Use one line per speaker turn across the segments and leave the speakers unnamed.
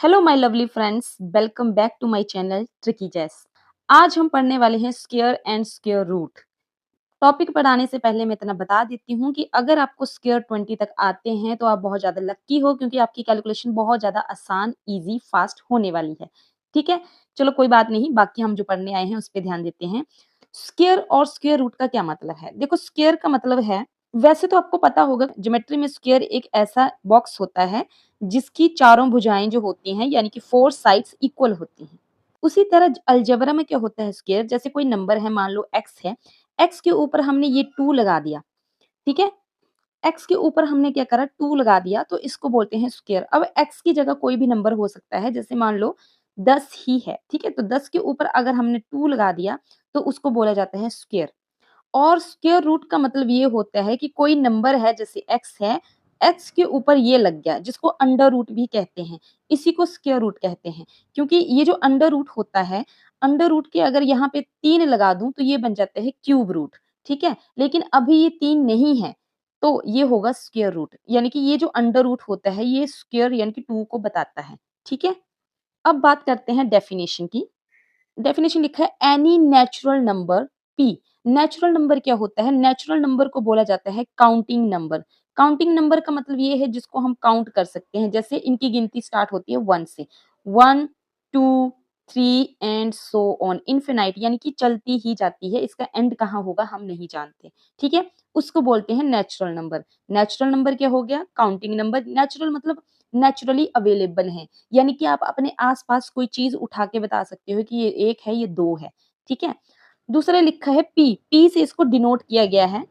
Hello my lovely friends, welcome back to my channel tricky जैस। आज हम पढ़ने वाले हैं square and square root. Topic पर आने से पहले मैं इतना बता देती हूँ कि अगर आपको स्क्वायर 20 तक आते हैं तो आप बहुत ज़्यादा लक्की हो, क्योंकि आपकी कैलकुलेशन बहुत ज़्यादा आसान, ईजी, फास्ट होने वाली है। ठीक है, चलो कोई बात नहीं, बाकी हम जो पढ़ने आए हैं उस पर ध्यान देते हैं। स्क्वायर और स्क्वायर रूट का क्या मतलब है? देखो, स्क्वायर का मतलब है, वैसे तो आपको पता होगा ज्योमेट्री में स्क्वायर एक ऐसा बॉक्स होता है जिसकी चारों भुजाएं जो होती हैं यानी कि 4 साइड्स इक्वल होती हैं। उसी तरह अलजेब्रा में क्या होता है स्क्वायर, जैसे कोई नंबर है, मान लो x है, x के ऊपर हमने ये 2 लगा दिया, ठीक है? x के ऊपर हमने क्या करा, 2 लगा दिया, तो इसको बोलते हैं स्क्वायर। अब x की जगह कोई भी नंबर हो सकता है, जैसे मान लो 10 ही है, ठीक है? तो 10 के ऊपर अगर हमने 2 लगा दिया तो उसको बोला जाता है स्क्वायर। और स्क्वायर रूट का मतलब ये होता है कि कोई नंबर है, जैसे x है, x के ऊपर ये लग गया, जिसको अंडर रूट भी कहते हैं, इसी को स्क्वायर रूट कहते हैं। क्योंकि ये जो अंडर रूट होता है, अंडर रूट के अगर यहाँ पे 3 लगा दूं तो ये बन जाता है क्यूब रूट, ठीक है? लेकिन अभी ये 3 नहीं है, तो ये होगा स्क्वायर रूट, यानी कि ये जो अंडर रूट होता है ये स्क्वायर यानी कि 2 को बताता है, ठीक है? अब बात करते हैं डेफिनेशन की। डेफिनेशन लिखा है, any natural number P. Natural number क्या होता है? नेचुरल नंबर को बोला जाता है काउंटिंग नंबर। काउंटिंग नंबर का मतलब ये है जिसको हम काउंट कर सकते हैं, जैसे इनकी गिनती स्टार्ट होती है 1 से, 1 2 3 एंड सो ऑन इनफिनाइट, यानी कि चलती ही जाती है, इसका एंड कहाँ होगा हम नहीं जानते, ठीक है? उसको बोलते हैं नेचुरल नंबर। नेचुरल नंबर क्या हो गया? Counting number. नेचुरल मतलब नेचुरली अवेलेबल है, यानी कि आप अपने आस-पास कोई चीज़ उठा के बता सकते हो कि ये 1 है, ये 2 है, ठीक है? दूसरा लिखा है पी, पी से इसको डिनोट किया गया है।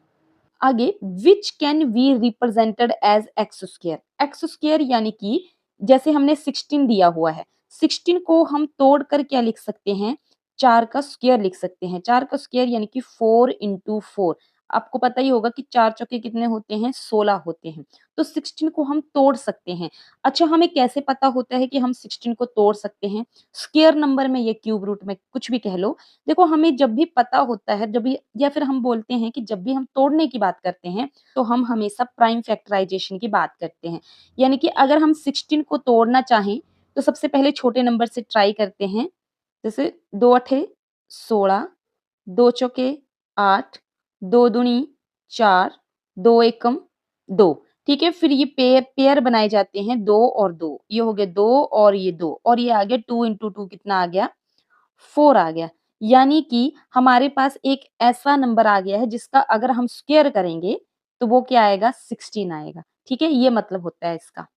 आगे, which can be represented as x square. X square यानी कि जैसे हमने 16 दिया हुआ है, 16 को हम तोड़कर क्या लिख सकते हैं? 4 का स्क्वायर लिख सकते हैं। 4 का स्क्वायर यानी कि 4 इंटू 4। आपको पता ही होगा कि 4 चौके कितने होते हैं? 16 होते हैं। तो 16 को हम तोड़ सकते हैं। अच्छा, हमें कैसे पता होता है कि हम 16 को तोड़ सकते हैं? स्क्वायर नंबर में, या क्यूब रूट में, कुछ भी कह लो। देखो, हमें जब भी पता होता है, जब भी, या फिर हम बोलते हैं कि जब भी हम तोड़ने की बात करते हैं, तो हम हमेशा प्राइम फैक्टराइजेशन की बात करते हैं। यानी कि अगर हम 16 को तोड़ना चाहें, तो सबसे पहले छोटे नंबर से ट्राई करते हैं। जैसे 2 अठे 16, 2 चौके 8, 2 दूनी 4, 2 एकम 2, ठीक है? फिर ये पेयर पेयर बनाए जाते हैं, 2 और 2, ये हो गए 2 और ये 2, और ये आ गया 2 इंटू 2 कितना आ गया? 4 आ गया। यानी कि हमारे पास एक ऐसा नंबर आ गया है जिसका अगर हम स्क्वायर करेंगे तो वो क्या आएगा? 16 आएगा, ठीक है? ये मतलब होता है इसका।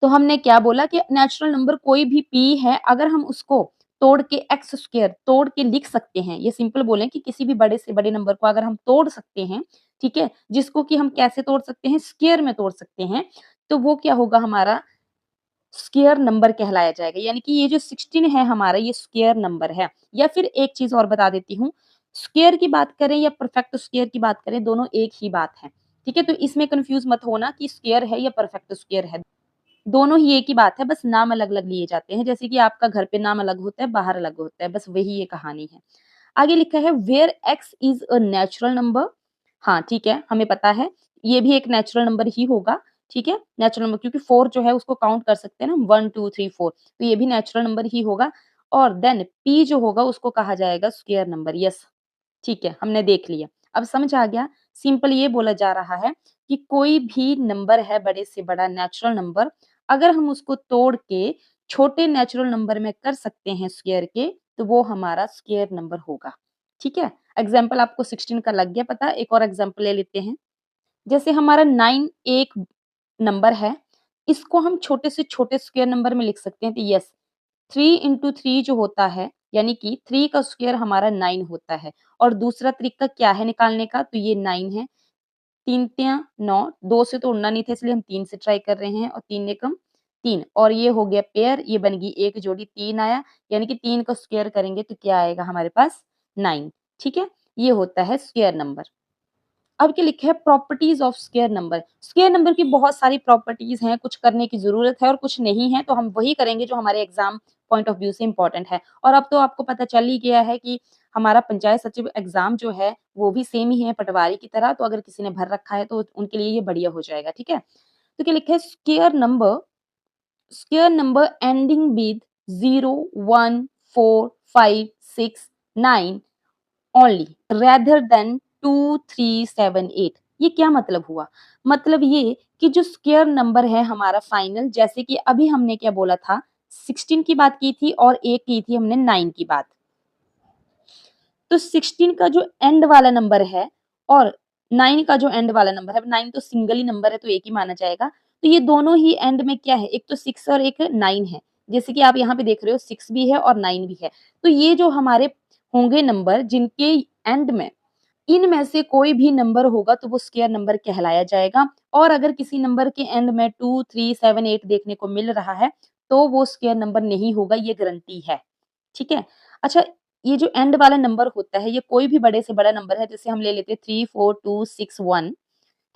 तो हमने क्या बोला कि नेचुरल नंबर कोई भी p है, अगर हम उसको तोड़ के एक्स स्क्वायर तोड़ के लिख सकते हैं, ये सिंपल बोलें कि किसी भी बड़े से बड़े नंबर को अगर हम तोड़ सकते हैं, ठीक है? जिसको कि हम कैसे तोड़ सकते हैं? स्क्वायर में तोड़ सकते हैं, तो वो क्या होगा? हमारा स्क्वायर नंबर कहलाया जाएगा। यानी कि ये जो 16 है हमारा, ये स्क्वायर नंबर है। या फिर एक चीज़ और बता देती हूँ, स्क्वायर की बात करें या परफेक्ट स्क्वायर की बात करें, दोनों एक ही बात है, ठीक है? तो इसमें कन्फ्यूज़ मत होना कि स्क्वायर है या परफेक्ट स्क्वायर है। दोनों ही एक ही बात है, बस नाम अलग-अलग लिए जाते हैं। जैसे कि आपका घर पे नाम अलग होता है, बाहर अलग होता है, बस वही ये कहानी है। आगे लिखा है, where x is a natural number. हाँ, ठीक है, हमें पता है, ये भी एक नेचुरल नंबर ही होगा, ठीक है? नेचुरल नंबर, क्योंकि 4 जो है उसको काउंट कर सकते हैं ना, 1 2 3 4, तो ये भी नेचुरल नंबर ही होगा। और देन p जो होगा उसको कहा जाएगा स्क्वायर नंबर। यस, ठीक है, हमने देख लिया। अब समझ आ गया? सिंपल ये बोला जा रहा है कि कोई भी नंबर है बड़े से बड़ा नेचुरल नंबर, अगर हम उसको तोड़ के छोटे नेचुरल नंबर में कर सकते हैं स्क्वायर के, तो वो हमारा स्क्वायर नंबर होगा, ठीक है? एग्ज़ाम्पल आपको 16 का लग गया पता, एक और एग्ज़ाम्पल ले लेते हैं। जैसे हमारा 9 एक नंबर है, इसको हम छोटे से छोटे स्क्वायर नंबर में लिख सकते हैं, तो यस, 3 इंटू 3 जो होता है, यानी कि 3 का स्क्वायर हमारा 9 होता है। और दूसरा तरीका क्या है निकालने का? तो ये 9 है। 3 तियाँ 9, 2 से तो उड़ना नहीं था, इसलिए हम 3 से ट्राई कर रहे हैं, और 3 एकम 3, और ये हो गया पेयर, ये बन गई एक जोड़ी, 3 आया, यानी कि 3 का स्क्वायर करेंगे तो क्या आएगा हमारे पास? 9, ठीक है? ये होता है स्क्वायर नंबर। अब क्या लिखा है, properties of square number. Square number की बहुत सारी प्रॉपर्टीज हैं, कुछ करने की जरूरत है और कुछ नहीं है, तो हम वही करेंगे जो हमारे एग्जाम पॉइंट ऑफ व्यू से इंपॉर्टेंट है। और अब तो आपको पता चल ही गया है कि हमारा पंचायत सचिव एग्जाम जो है वो भी सेम ही है पटवारी की तरह, तो अगर किसी ने भर रखा है तो उनके लिए ये बढ़िया हो जाएगा, ठीक है? तो क्या लिखा है, square number square number ending with 0, 1, 4, 5, 6, 9 only rather than 2, 3, 7, 8। ये क्या मतलब हुआ? मतलब ये कि जो स्क्वायर नंबर है हमारा फाइनल, जैसे कि अभी हमने क्या बोला था, 16 की बात की थी और एक की थी हमने 9 की बात। तो 16 का जो एंड वाला नंबर है और 9 का जो एंड वाला नंबर है, 9 तो सिंगल ही नंबर है तो एक ही माना जाएगा। तो ये दोनों ही एंड में क्या है, एक तो 6 और एक 9 है। जैसे कि आप यहाँ पे देख रहे हो 6 भी है और 9 भी है। तो ये जो हमारे होंगे नंबर जिनके एंड में इनमें से कोई भी नंबर होगा तो वो स्क्वायर नंबर कहलाया जाएगा। और अगर किसी नंबर के एंड में 2, 3, 7, 8 देखने को मिल रहा है तो वो स्क्वायर नंबर नहीं होगा, ये गारंटी है। ठीक है? अच्छा, ये जो एंड वाला नंबर होता है ये कोई भी बड़े से बड़ा नंबर है, जैसे हम ले लेते हैं 3, 4, 2, 6, 1।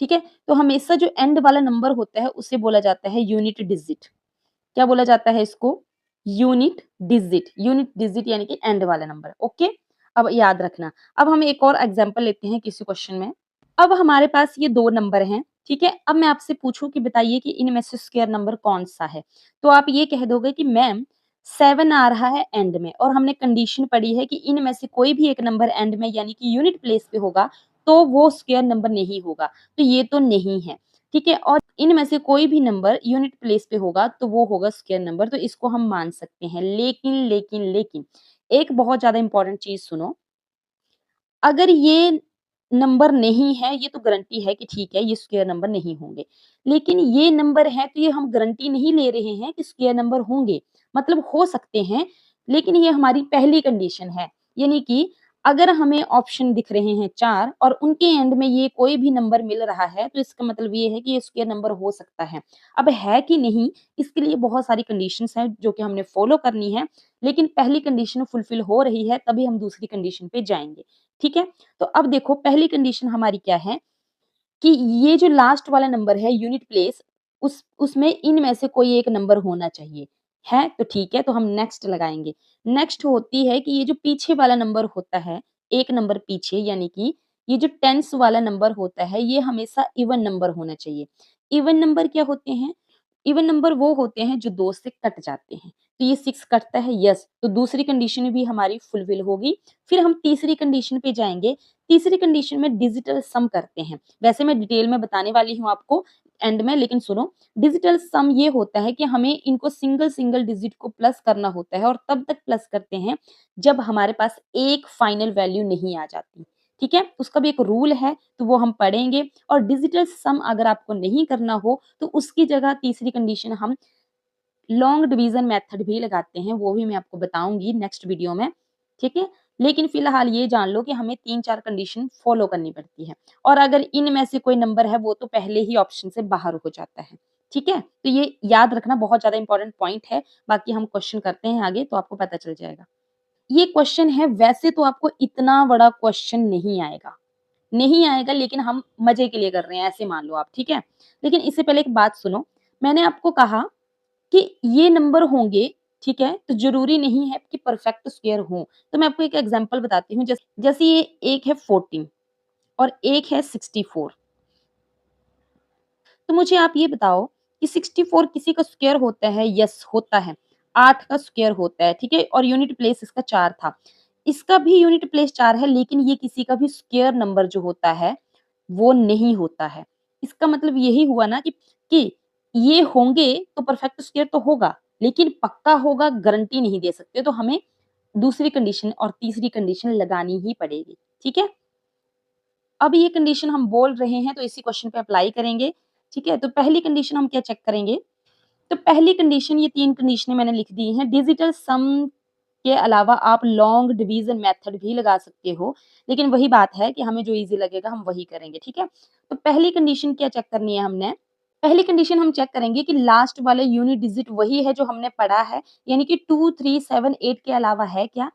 ठीक है? तो हमेशा जो एंड वाला नंबर होता है उसे बोला जाता है यूनिट डिजिट। क्या बोला जाता है इसको? Unit digit. यूनिट डिजिट यानी कि एंड वाला नंबर। ओके? अब याद रखना। अब हम एक और एग्जांपल लेते हैं किसी क्वेश्चन में। अब हमारे पास ये 2 नंबर हैं, ठीक है? अब मैं आपसे पूछूँ कि बताइए कि इनमें से स्क्वायर नंबर कौन-सा है? तो आप ये कह दोगे कि मैम 7 आ रहा है एंड में और हमने कंडीशन पढ़ी है कि इनमें से कोई भी एक नंबर एंड में यानी कि यूनिट प्लेस पे होगा, तो वो स्क्वायर नंबर नहीं होगा। तो ये तो नहीं है, ठीक है? और इनमें से कोई भी नंबर यूनिट प्लेस पे होगा, तो वो होगा स्क्वायर नंबर, तो इसको हम मान सकते हैं। लेकिन एक बहुत ज़्यादा इम्पोर्टेंट चीज़ सुनो, अगर ये नंबर नहीं है, ये तो गारंटी है कि ठीक है, ये स्क्वायर नंबर नहीं होंगे। लेकिन ये नंबर है, तो ये हम गारंटी नहीं ले रहे हैं कि स्क्वायर नंबर होंगे। मतलब हो सकते हैं, लेकिन ये हमारी पहली कंडीशन है। यानी कि अगर हमें ऑप्शन दिख रहे हैं 4 और उनके एंड में ये कोई भी नंबर मिल रहा है, तो इसका मतलब ये है कि ये स्क्वायर नंबर हो सकता है। अब है कि नहीं, इसके लिए बहुत सारी कंडीशंस हैं, जो कि हमने फॉलो करनी है। लेकिन पहली कंडीशन फुलफिल हो रही है, तभी हम दूसरी कंडीशन पे जाएँगे। ठीक है? तो अब देखो पहली कंडीशन हमारी क्या है कि ये जो लास्ट वाला नंबर है यूनिट प्लेस उसमें इनमें से कोई एक नंबर होना चाहिए। है? तो ठीक है, तो हम नेक्स्ट लगाएँगे। नेक्स्ट होती है कि ये जो पीछे वाला नंबर होता है, एक नंबर पीछे यानी कि ये जो टेंस वाला नंबर होता है, ये हमेशा इवन नंबर होना चाहिए। इवन नंबर क्या होते हैं? इवन नंबर वो होते हैं जो 2 से कट जाते हैं। तो ये 6 कटता है, यस, तो दूसरी कंडीशन भी हमारी फुलफिल होगी। फिर हम तीसरी कंडीशन पे जाएँगे। तीसरी कंडीशन में डिजिटल सम करते हैं। वैसे मैं डिटेल में बताने वाली हूँ आपको एंड में, लेकिन सुनो, डिजिटल सम ये होता है कि हमें इनको सिंगल-सिंगल डिजिट को प्लस करना होता है और तब तक प्लस करते हैं जब हमारे पास एक फाइनल वैल्यू नहीं आ जाती। ठीक है? उसका भी एक रूल है, तो वो हम पढ़ेंगे। और डिजिटल सम अगर आपको नहीं करना हो, तो उसकी जगह तीसरी कंडीशन हम लॉन्ग डिवीज़न मेथड भी लगाते हैं, वो भी मैं आपको बताऊँगी नेक्स्ट वीडियो में, ठीक है? लेकिन फिलहाल ये जान लो कि हमें 3-4 कंडीशन फॉलो करनी पड़ती है और अगर इनमें से कोई नंबर है, वो तो पहले ही ऑप्शन से बाहर हो जाता है, ठीक है? तो ये याद रखना बहुत ज़्यादा इम्पोर्टेंट पॉइंट है, बाकी हम क्वेश्चन करते हैं आगे तो आपको पता चल जाएगा। ये क्वेश्चन है, वैसे तो आपको इतना बड़ा क्वेश्चन नहीं आएगा, लेकिन हम मज़े के लिए कर रहे हैं, ऐसे मान लो आप, ठीक है? लेकिन इससे पहले एक बात सुनो, मैंने आपको कहा कि ये नंबर होंगे, ठीक है? तो ज़रूरी नहीं है कि परफेक्ट स्क्वायर हों। तो मैं आपको एक एग्ज़ाम्पल बताती हूँ, जैसे ये एक है 14 और एक है 64। तो मुझे आप ये बताओ कि 64 किसी का स्क्वायर होता है? यस, होता है। 8 का स्क्वायर होता है, ठीक है? और यूनिट प्लेस इसका 4 था। इसका भी यूनिट प्लेस 4 है, लेकिन ये किसी का भी स्क्वायर नंबर जो होता है, वो नहीं होता है। इसका मतलब यही हुआ ना कि ये होंगे तो परफेक्ट स्क्वायर तो होगा, लेकिन पक्का होगा गारंटी नहीं दे सकते, तो हमें दूसरी कंडीशन और तीसरी कंडीशन लगानी ही पड़ेगी, ठीक है? अब ये कंडीशन हम बोल रहे हैं तो इसी क्वेश्चन पे अप्लाई करेंगे, ठीक है? तो पहली कंडीशन हम क्या चेक करेंगे? तो पहली कंडीशन, ये 3 कंडीशनें मैंने लिख दी हैं। डिजिटल सम के अलावा आप लॉन्ग डिवीज़न मेथड भी लगा सकते हो, लेकिन वही बात है कि हमें जो ईज़ी लगेगा हम वही करेंगे, ठीक है? तो पहली कंडीशन क्या चेक करनी है हमने? पहली कंडीशन हम चेक करेंगे कि लास्ट वाले यूनिट डिजिट वही है जो हमने पढ़ा है, यानी कि 2, 3, 7, 8 के अलावा है क्या?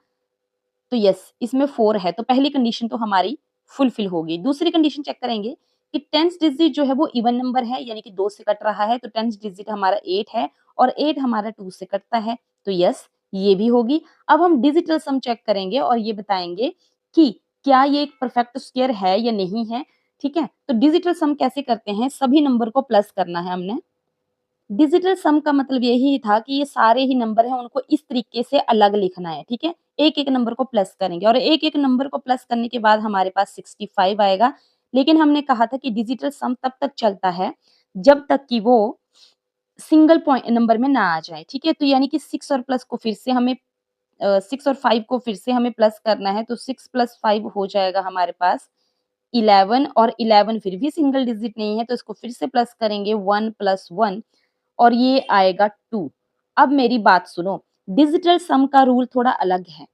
तो यस, इसमें 4 है, तो पहली कंडीशन तो हमारी फुलफिल होगी। दूसरी कंडीशन चेक करेंगे कि 10th डिजिट जो है वो इवन नंबर है, यानी कि 2 से कट रहा है, तो 10th डिजिट हमारा 8 है और 8 हमारा 2 से कटता है, तो यस, ये भी होगी। अब हम डिजिटल सम चेक करेंगे और ये बताएँगे कि क्या ये एक परफेक्ट स्क्वायर है या नहीं है, ठीक है? तो डिजिटल सम कैसे करते हैं? सभी नंबर को प्लस करना है हमने। डिजिटल सम का मतलब यही था कि ये सारे ही नंबर हैं उनको इस तरीके से अलग लिखना है, ठीक है? एक-एक नंबर को प्लस करेंगे और एक-एक नंबर को प्लस करने के बाद हमारे पास 65 आएगा। लेकिन हमने कहा था कि डिजिटल सम तब तक चलता है जब तक कि वो सिंगल नंबर में ना आ जाए, ठीक है? तो यानी कि 6 और प्लस को फिर से हमें 6 और 5 को फिर से हमें प्लस करना है, तो 6 प्लस 5 हो जाएगा हमारे पास 11 और 11 फिर भी सिंगल डिजिट नहीं है, तो इसको फिर से प्लस करेंगे 1 प्लस 1 और ये आएगा 2। अब मेरी बात सुनो, डिजिटल सम का रूल थोड़ा अलग है।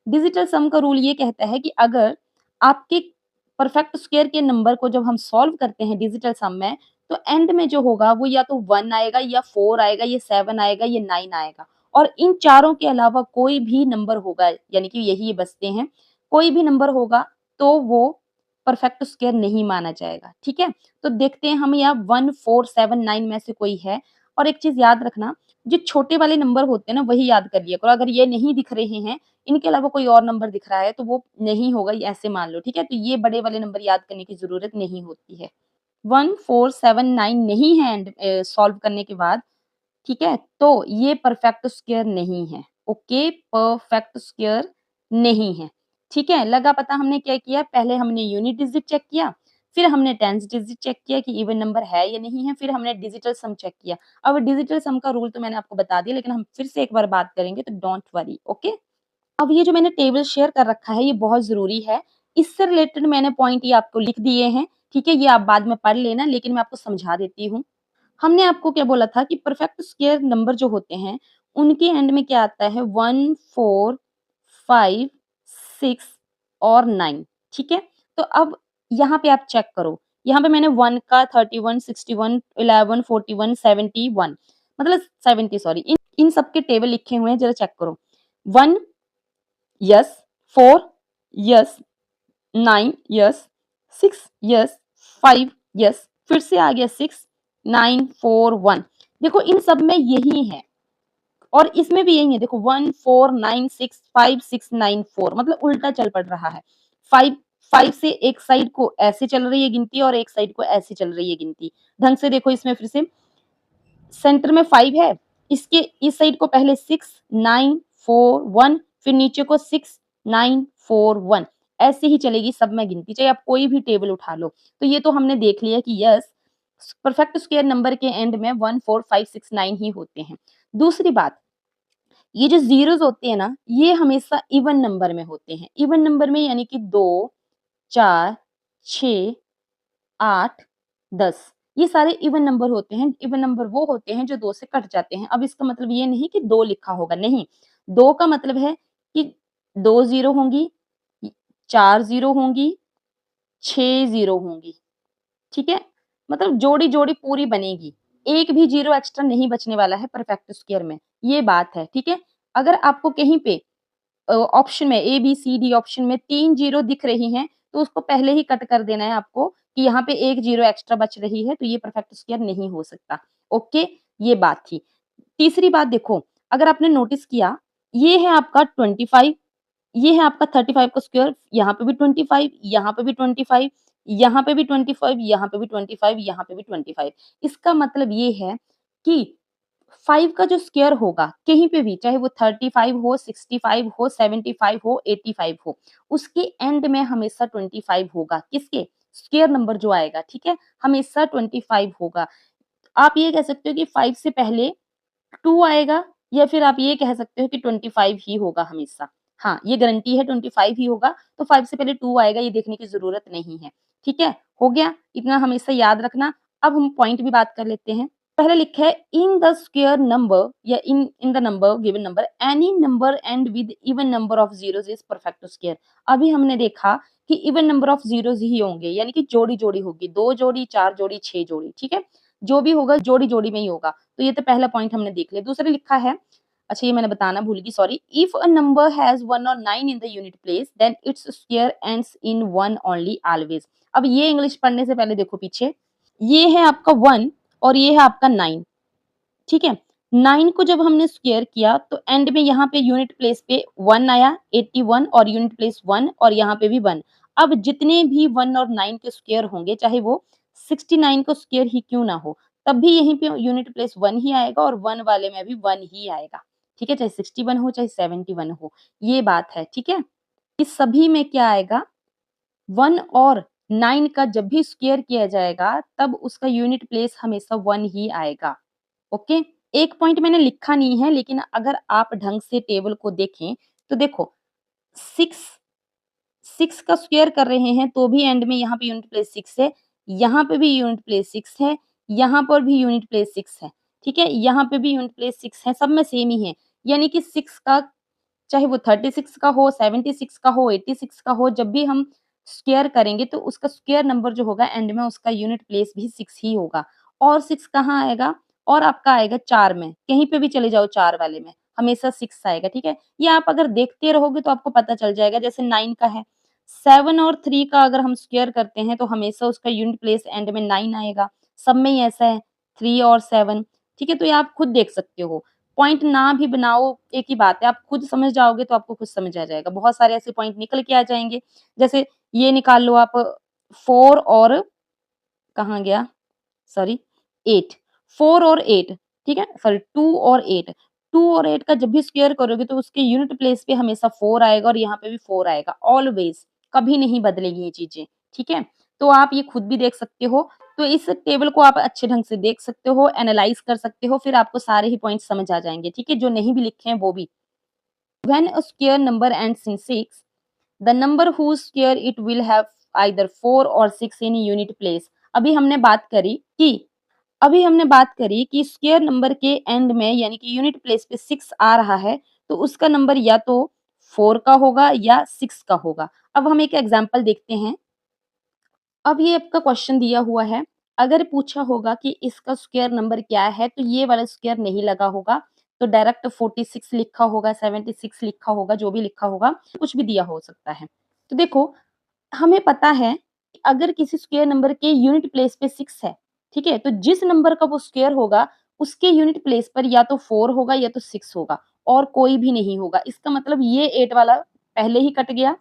डिजिटल सम का रूल ये कहता है कि अगर आपके परफेक्ट स्क्वायर के नंबर को जब हम सॉल्व करते हैं डिजिटल सम में, तो एंड में जो होगा वो या तो 1 आएगा या 4 आएगा, या 7 आएगा, या 9 आएगा और इन चारों के अलावा कोई भी नंबर होगा, यानी कि यही ये बचते हैं, कोई भी नंबर होगा तो वो परफेक्ट स्क्वायर नहीं माना जाएगा, ठीक है? तो देखते हैं हम यहाँ 1, 4, 7, 9 में से कोई है और एक चीज़ याद रखना, जो छोटे वाले नंबर होते हैं ना वही याद कर लिया करो, अगर ये नहीं दिख रहे हैं, इनके अलावा कोई और नंबर दिख रहा है तो वो नहीं होगा, ये ऐसे मान लो, ठीक है? तो ये बड़े वाले नंबर याद करने की ज़रूरत नहीं होती है। 1, 4, 7, 9 नहीं है सॉल्व करने के बाद, ठीक है? तो ये परफेक्ट स्क्वायर नहीं है, ओके? परफेक्ट स्क्वायर नहीं है, ठीक है? लगा पता हमने क्या किया, पहले हमने यूनिट डिजिट चेक किया, फिर हमने टेंस डिजिट चेक किया कि इवन नंबर है या नहीं है, फिर हमने डिजिटल सम चेक किया। अब डिजिटल सम का रूल तो मैंने आपको बता दिया, लेकिन हम फिर से एक बार बात करेंगे, तो डोंट वरी, ओके? अब ये जो मैंने टेबल शेयर कर रखा है, ये बहुत ज़रूरी है। इससे रिलेटेड मैंने पॉइंट ये आपको लिख दिए हैं, ठीक है? ये आप बाद में पढ़ लेना, लेकिन मैं आपको समझा देती हूँ। हमने आपको क्या बोला था कि परफेक्ट स्क्वायर नंबर जो होते हैं, उनके एंड में क्या आता है 1, 4, 5, 6 और 9, ठीक है? तो अब यहाँ पे आप चेक करो, यहाँ पे मैंने 1 का 31, 61, 11, 41, 71 मतलब 70 सॉरी इन सब के टेबल लिखे हुए हैं, ज़रा चेक करो। 1 yes, 4 yes, 9 yes, 6 yes, 5 yes, फिर से आ गया 6, 9, 4, 1 देखो इन सब में यही है और इसमें भी यही है, देखो 1, 4, 9, 6, 5, 6, 9, 4 मतलब उल्टा चल पड़ रहा है। 5 5 से एक साइड को ऐसे चल रही है गिनती और एक साइड को ऐसे चल रही है गिनती। ढंग से देखो इसमें फिर से सेंटर में 5 है, इसके इस साइड को पहले 6, 9, 4, 1 फिर नीचे को 6, 9, 4, 1 ऐसे ही चलेगी सब में गिनती, चाहे आप कोई भी टेबल उठा लो। तो ये तो हमने देख लिया कि यस, परफेक्ट स्क्वायर नंबर के एंड में 1, 4, 5, 6, 9 ही होते हैं। दूसरी बात, ये जो ज़ीरोज़ होते हैं ना, ये हमेशा इवन नंबर में होते हैं। इवन नंबर में यानी कि 2, 4, 6, 8, 10 ये सारे इवन नंबर होते हैं। इवन नंबर वो होते हैं जो 2 से कट जाते हैं। अब इसका मतलब ये नहीं कि 2 लिखा होगा, नहीं। 2 का मतलब है कि 2 ज़ीरो होंगी, 4 ज़ीरो होंगी, 6 ज़ीरो होंगी, ठीक है? मतलब जोड़ी-जोड़ी पूरी बनेगी। एक भी ज़ीरो एक्स्ट्रा नहीं बचने वाला है परफेक्ट स्क्वायर में, ये बात है, ठीक है? अगर आपको कहीं पे ऑप्शन में ए, बी, सी, डी ऑप्शन में 3 ज़ीरो दिख रही हैं, तो उसको पहले ही कट कर देना है आपको कि यहाँ पे 1 ज़ीरो एक्स्ट्रा बच रही है, तो ये परफेक्ट स्क्वायर नहीं हो सकता। ओके, ये बात थी। तीसरी बात देखो, अगर आपने नोटिस किया, ये है आपका 25 ये है आपका 35 का स्क्वायर, यहाँ पे भी 25, यहाँ पे भी 25, यहाँ पे भी 25, यहाँ पे भी 25, यहाँ पे भी 25। इसका मतलब ये है कि 5 का जो स्क्वायर होगा, कहीं पे भी, चाहे वो 35 हो, 65 हो, 75 हो, 85 हो, उसके एंड में हमेशा 25 होगा। किसके? स्क्वायर नंबर जो आएगा, ठीक है? हमेशा 25 होगा। आप ये कह सकते हो कि 5 से पहले 2 आएगा या फिर आप ये कह सकते हो कि 25 ही होगा हमेशा। हाँ, ये गारंटी है 25 ही होगा, तो 5 से पहले 2 आएगा ये देखने की ज़रूरत नहीं है। ठीक है? हो गया? इतना हमेशा याद रखना। अब हम पॉइंट भी बात कर लेते हैं। पहले लिखा है इन द स्क्वायर नंबर या in in the number given number any number and with even number of zeros is perfect square. अभी हमने देखा कि इवन नंबर ऑफ ज़ीरोज़ ही होंगे, यानी कि जोड़ी-जोड़ी होगी, 2 जोड़ी, 4 जोड़ी, 6 जोड़ी, ठीक है? जो भी होगा जोड़ी-जोड़ी में ही होगा। तो ये तो पहला पॉइंट हमने देख लिया। दूसरा लिखा है, अच्छा ये मैंने बताना भूल गई, sorry. If a number has 1 और 9 in the unit place then its square ends in 1 only always. अब ये इंग्लिश पढ़ने से पहले देखो पीछे, ये है आपका 1 और ये है आपका 9, ठीक है? 9 को जब हमने स्क्वायर किया तो एंड में यहाँ पे यूनिट प्लेस पे 1 आया, 81 और यूनिट प्लेस 1 और यहाँ पे भी 1। अब जितने भी 1 और 9 के स्क्वायर होंगे, चाहे वो 69 का स्क्वायर ही क्यों ना हो, तब भी यहीं पे यूनिट प्लेस 1 ही आएगा और 1 वाले में भी 1 ही आएगा, ठीक है? चाहे 61 हो, चाहे 71 हो, ये बात है, ठीक है? इस सभी में क्या आएगा 1 और 9 का जब भी स्क्वायर किया जाएगा, तब उसका यूनिट प्लेस हमेशा 1 ही आएगा, ओके? एक पॉइंट मैंने लिखा नहीं है, लेकिन अगर आप ढंग से टेबल को देखें, तो देखो 6 6 का स्क्वायर कर रहे हैं, तो भी एंड में यहाँ पे यूनिट प्लेस 6 है, यहाँ पे भी यूनिट प्लेस 6 है, यहाँ पर भी यूनिट प्लेस 6 है, ठीक है? यहाँ पे भी यूनिट प्लेस 6 है, सब में सेम ही है, यानी कि 6 का चाहे वो 36 का हो, 76 का हो, 86 का हो, जब भी हम स्क्वायर करेंगे तो उसका स्क्वायर नंबर जो होगा एंड में उसका यूनिट प्लेस भी 6 ही होगा। और 6 कहाँ आएगा? और आपका आएगा 4 में, कहीं पे भी चले जाओ 4 वाले में, हमेशा 6 आएगा, ठीक है? ये आप अगर देखते रहोगे तो आपको पता चल जाएगा, जैसे 9 का है, 7 और 3 का अगर हम स्क्वायर करते हैं तो हमेशा उसका यूनिट प्लेस एंड में 9 आएगा, सब में ही ऐसा है, 3 और 7, ठीक है? तो ये आप खुद देख सकते हो। पॉइंट ना भी बनाओ, एक ही बात है, आप खुद समझ जाओगे तो आपको खुद समझ आ जाएगा। बहुत सारे ऐसे पॉइंट निकल के आ जाएँगे, जैसे ये निकाल लो आप 4 और कहाँ गया? सॉरी 8 4 और 8 ठीक है? सॉरी 2 और 8 2 और 8 का जब भी स्क्वायर करोगे तो उसके यूनिट प्लेस पे हमेशा 4 आएगा और यहाँ पे भी 4 आएगा, ऑलवेज़ कभी नहीं बदलेगी ये चीज़ें, ठीक है? तो आप ये खुद भी देख सकते हो, तो इस टेबल को आप अच्छे ढंग से देख सकते हो, एनालाइज़ कर सकते हो, फिर आपको सारे ही पॉइंट्स समझ आ जाएँगे, ठीक है? जो नहीं भी लिखे हैं वो भी। When a square number ends in 6, the number whose square it will have either 4 or 6 in unit place। अभी हमने बात करी कि स्क्वायर नंबर के एंड में यानी कि यूनिट प्लेस पे 6 आ रहा है, तो उसका नंबर या तो 4 का होगा या 6 का होगा। अब हम एक एग्जांपल देखते हैं। अब ये आपका क्वेश्चन दिया हुआ है, अगर पूछा होगा कि इसका स्क्वायर नंबर क्या है, तो ये वाला स्क्वायर नहीं लगा होगा, तो डायरेक्ट 46 लिखा होगा, 76 लिखा होगा, जो भी लिखा होगा, कुछ भी दिया हो सकता है। तो देखो, हमें पता है कि अगर किसी स्क्वायर नंबर के यूनिट प्लेस पे 6 है, ठीक है? तो जिस नंबर का वो स्क्वायर होगा, उसके यूनिट प्लेस पर या तो 4 होगा या तो 6 होगा और कोई भी नहीं होगा। इसका मतलब ये 8 वाला पहले ही कट गया,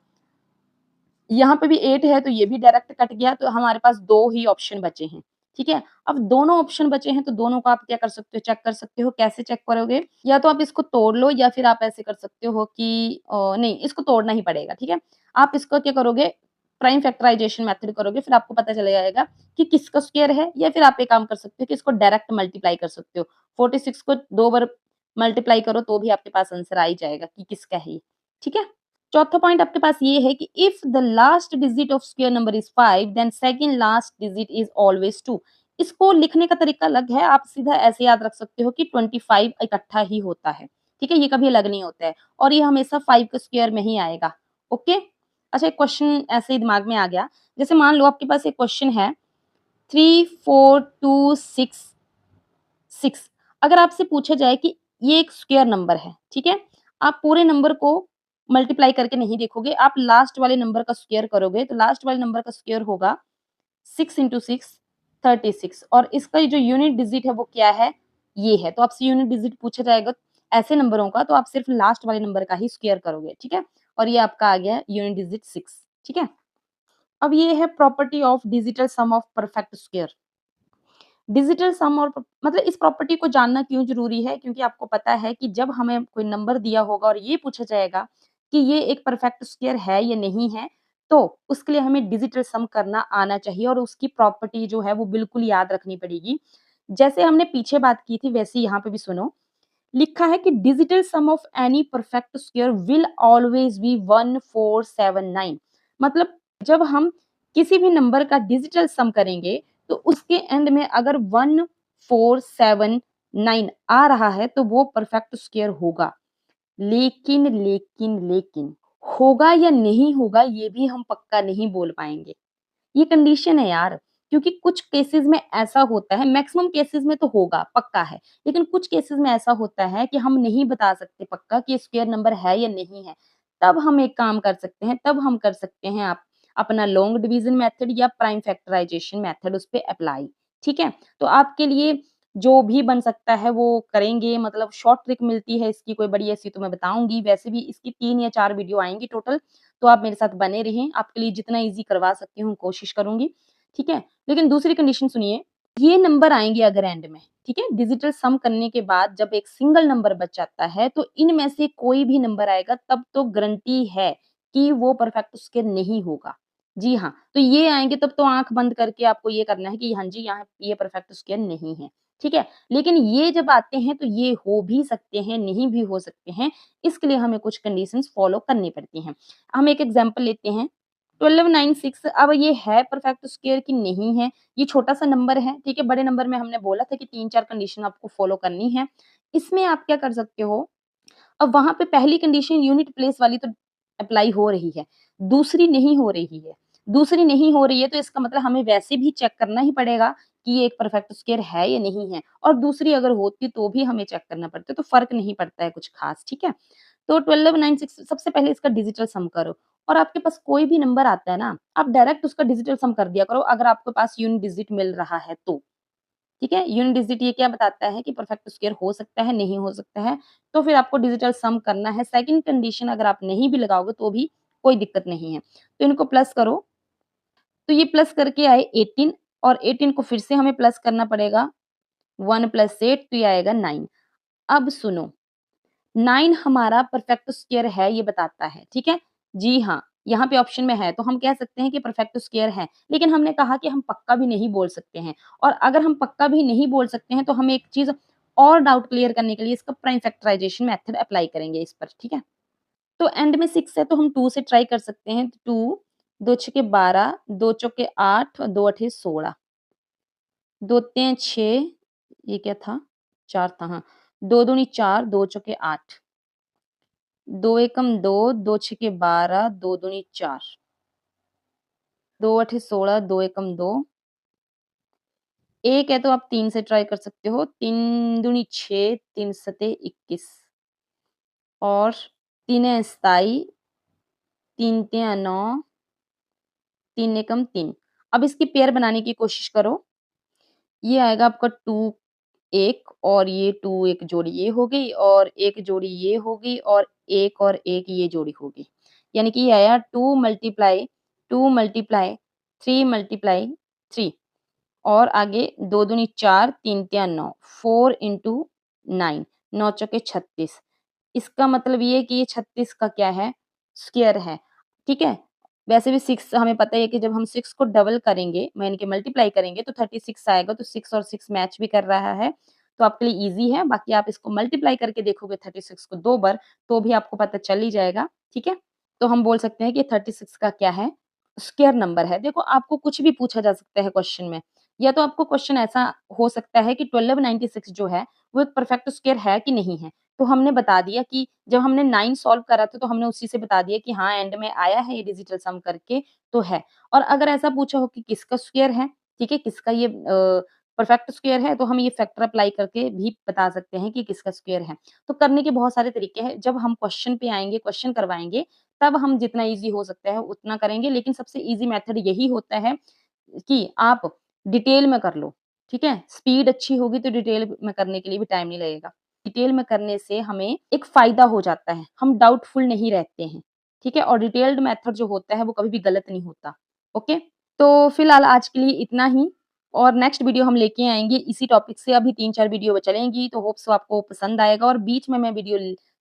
यहाँ पे भी 8 है तो ये भी डायरेक्ट कट गया, तो हमारे पास 2 ही ऑप्शन बचे हैं, ठीक है? अब दोनों ऑप्शन बचे हैं तो दोनों को आप क्या कर सकते हो, चेक कर सकते हो। कैसे चेक करोगे? या तो आप इसको तोड़ लो या फिर आप ऐसे कर सकते हो कि नहीं इसको तोड़ना ही पड़ेगा, ठीक है? आप इसको क्या करोगे, प्राइम फैक्टराइजेशन मेथड करोगे, फिर आपको पता चल जाएगा कि किसका स्क्वायर है, या फिर आप एक काम कर सकते हो कि इसको डायरेक्ट मल्टीप्लाई कर सकते हो। 46 को 2 बार मल्टीप्लाई करो तो भी आपके पास आंसर आ ही जाएगा कि किसका है ये, ठीक है? चौथा पॉइंट आपके पास ये है कि if the last digit of square number is 5 then second last digit is always 2। इसको लिखने का तरीका अलग है, आप सीधा ऐसे याद रख सकते हो कि 25 इकट्ठा ही होता है, ठीक है? ये कभी अलग नहीं होता है और ये हमेशा 5 के स्क्वायर में ही आएगा, ओके? अच्छा, एक क्वेश्चन ऐसे ही दिमाग में आ गया, जैसे मान लो आपके पास एक क्वेश्चन है 3 4 2 6 6। अगर आपसे पूछा जाए कि ये एक स्क्वायर नंबर है, ठीक है? आप पूरे नंबर को मल्टीप्लाई करके नहीं देखोगे, आप लास्ट वाले नंबर का स्क्वायर करोगे, तो लास्ट वाले नंबर का स्क्वायर होगा 6 इंटू 6 36 और इसका जो यूनिट डिजिट है वो क्या है? ये है। तो आपसे यूनिट डिजिट पूछा जाएगा ऐसे नंबरों का, तो आप सिर्फ लास्ट वाले नंबर का ही स्क्वायर करोगे, ठीक है? और ये आपका आ गया यूनिट डिजिट 6, ठीक है? अब ये है property of digital sum of perfect square. Digital sum और मतलब इस प्रॉपर्टी को जानना क्यों ज़रूरी है? क्योंकि आपको पता है कि जब हमें कोई नंबर दिया होगा और ये पूछा जाएगा कि ये एक परफेक्ट स्क्वायर है या नहीं है, तो उसके लिए हमें डिजिटल सम करना आना चाहिए और उसकी प्रॉपर्टी जो है वो बिल्कुल याद रखनी पड़ेगी। जैसे हमने पीछे बात की थी वैसे यहाँ पे भी सुनो, लिखा है कि digital sum of any perfect square will always be 1479। मतलब जब हम किसी भी नंबर का डिजिटल सम करेंगे तो उसके एंड में अगर 1479 आ रहा है तो वो परफेक्ट स्क्वायर होगा। लेकिन होगा या नहीं होगा ये भी हम पक्का नहीं बोल पाएंगे। ये कंडीशन है यार, क्योंकि कुछ केसेस में ऐसा होता है, मैक्सिमम केसेस में तो होगा, पक्का है। लेकिन कुछ केसेस में ऐसा होता है कि हम नहीं बता सकते पक्का कि स्क्वायर नंबर है या नहीं है। तब हम एक काम कर सकते हैं, तब हम कर सकते हैं आप अपना लॉन्ग डिवीजन मेथड या प्राइम फैक्टराइजेशन मेथड उस पे अप्लाई, ठीक है? तो आपके लिए जो भी बन सकता है वो करेंगे, मतलब शॉर्ट ट्रिक मिलती है इसकी कोई बड़ी ऐसी तो मैं बताऊँगी। वैसे भी इसकी 3 या 4 वीडियो आएँगी टोटल, तो आप मेरे साथ बने रहें, आपके लिए जितना ईज़ी करवा सकती हूँ कोशिश करूँगी, ठीक है? लेकिन दूसरी कंडीशन सुनिए, ये नंबर आएँगे अगर एंड में, ठीक है? डिजिटल सम करने के बाद जब एक सिंगल नंबर बच जाता है, तो इनमें से कोई भी नंबर आएगा तब तो गारंटी है कि वो परफेक्ट स्क्वायर नहीं होगा। जी हाँ, तो ये आएँगे तब तो आँख बंद करके आपको ये करना है कि हाँ जी, यहाँ ये परफेक्ट स्क्वायर नहीं है, ठीक है? लेकिन ये जब आते हैं तो ये हो भी सकते हैं, नहीं भी हो सकते हैं, इसके लिए हमें कुछ कंडीशंस फॉलो करनी पड़ती हैं। हम एक एग्ज़ाम्पल लेते हैं, 1296 अब ये है परफेक्ट स्क्वायर कि नहीं है? ये छोटा-सा नंबर है, ठीक है? बड़े नंबर में हमने बोला था कि 3-4 कंडीशन आपको फॉलो करनी है। इसमें आप क्या कर सकते हो, अब वहाँ पे पहली कंडीशन यूनिट प्लेस वाली तो अप्लाई हो रही है, दूसरी नहीं हो रही है। दूसरी नहीं हो रही है तो इसका मतलब हमें वैसे भी चेक करना ही पड़ेगा कि ये एक परफेक्ट स्क्वायर है या नहीं है और दूसरी अगर होती तो भी हमें चेक करना पड़ता, तो फ़र्क नहीं पड़ता है कुछ ख़ास, ठीक है? तो 1296 सबसे पहले इसका डिजिटल सम करो और आपके पास कोई भी नंबर आता है ना, आप डायरेक्ट उसका डिजिटल सम कर दिया करो अगर आपके पास यूनिट डिजिट मिल रहा है तो। ठीक है? यूनिट डिजिट ये क्या बताता है कि परफेक्ट स्क्वायर हो सकता है, नहीं हो सकता है, तो फिर आपको डिजिटल सम करना है। सेकंड कंडीशन अगर आप नहीं भी लगाओगे तो भी कोई दिक्कत नहीं है। तो इनको प्लस करो, तो ये प्लस करके आए 18 और 18 को फिर से हमें प्लस करना पड़ेगा 1 + 8 तो ये आएगा 9। अब सुनो 9 हमारा परफेक्ट स्क्वायर है ये बताता है, ठीक है? जी हाँ, यहाँ पे ऑप्शन में है तो हम कह सकते हैं कि परफेक्ट स्क्वायर है, लेकिन हमने कहा कि हम पक्का भी नहीं बोल सकते हैं और अगर हम पक्का भी नहीं बोल सकते हैं तो हम एक चीज़ और डाउट क्लियर करने के लिए इसका प्राइम फैक्टराइज़ेशन मेथड अप्लाई करेंगे इस पर, ठीक है? तो एंड में 6 है तो हम 2 से ट्राई कर सकते हैं, 2 2 छक्के 12, 2 चौके 8 और 2 अठे 16, 2 तें 6 ये क्या था? 4 था हाँ, 2 दूनी 4, 2 चौके 8 2 एकम 2, 2 छक्के 12, 2 दूनी 4, 2 अठे 16, 2 एकम 2, 1 है तो आप 3 से ट्राई कर सकते हो, 3 दूनी 6, 3 सते 21 और 3 27, 3 तियां 9, 3 एकम 3। अब इसकी पेयर बनाने की कोशिश करो, ये आएगा आपका 2 1 और ये 2 एक जोड़ी ये हो गई और एक जोड़ी ये हो गई और एक ये जोड़ी हो गई। यानी कि ये आया 2 मल्टीप्लाई 3 मल्टीप्लाई 3 और आगे 2 दूनी 4 3 तियां 9 4 इंटू 9 9 चौके 36 इसका मतलब ये है कि ये 36 का क्या है? स्क्वायर है, ठीक है? वैसे भी 6 हमें पता है कि जब हम 6 को डबल करेंगे, यानी कि मल्टीप्लाई करेंगे तो 36 आएगा, तो 6 और 6 मैच भी कर रहा है, तो आपके लिए ईज़ी है। बाकी आप इसको मल्टीप्लाई करके देखोगे 36 को 2 बार, तो भी आपको पता चल ही जाएगा, ठीक है? तो हम बोल सकते हैं कि 36 का क्या है? स्क्वायर नंबर है। देखो, आपको कुछ भी पूछा जा सकता है क्वेश्चन में, या तो आपको क्वेश्चन ऐसा हो सकता है कि 1296 जो है, वो एक परफेक्ट स्क्वायर है कि नहीं है? तो हमने बता दिया कि जब हमने 9 सॉल्व करा था तो हमने उसी से बता दिया कि हाँ, एंड में आया है ये डिजिटल सम करके तो है। और अगर ऐसा पूछा हो कि किसका स्क्वायर है, ठीक है? किसका ये परफेक्ट स्क्वायर है तो हम ये फैक्टर अप्लाई करके भी बता सकते हैं कि किसका स्क्वायर है। तो करने के बहुत सारे तरीके हैं। जब हम क्वेश्चन पे आएँगे, क्वेश्चन करवाएँगे, तब हम जितना ईज़ी हो सकता है उतना करेंगे। लेकिन सबसे ईज़ी मेथड यही होता है कि आप डिटेल में कर लो, ठीक है? स्पीड अच्छी होगी तो डिटेल में करने के लिए भी टाइम नहीं लगेगा। डिटेल में करने से हमें एक फ़ायदा हो जाता है, हम डाउटफुल नहीं रहते हैं, ठीक है? और डिटेल्ड मेथड जो होता है वो कभी भी गलत नहीं होता, ओके? तो फिलहाल आज के लिए इतना ही और नेक्स्ट वीडियो हम लेके आएँगे इसी टॉपिक से अभी 3-4 वीडियो चलेंगी तो होप सो आपको पसंद आएगा और बीच में मैं वीडियो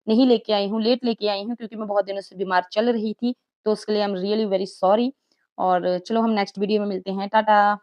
नहीं लेके आई हूँ, लेट लेके आई हूँ क्योंकि मैं बहुत दिनों से बीमार चल रही थी, तो उसके लिए I am really very sorry और चलो हम नेक्स्ट वीडियो में मिलते हैं, टाटा।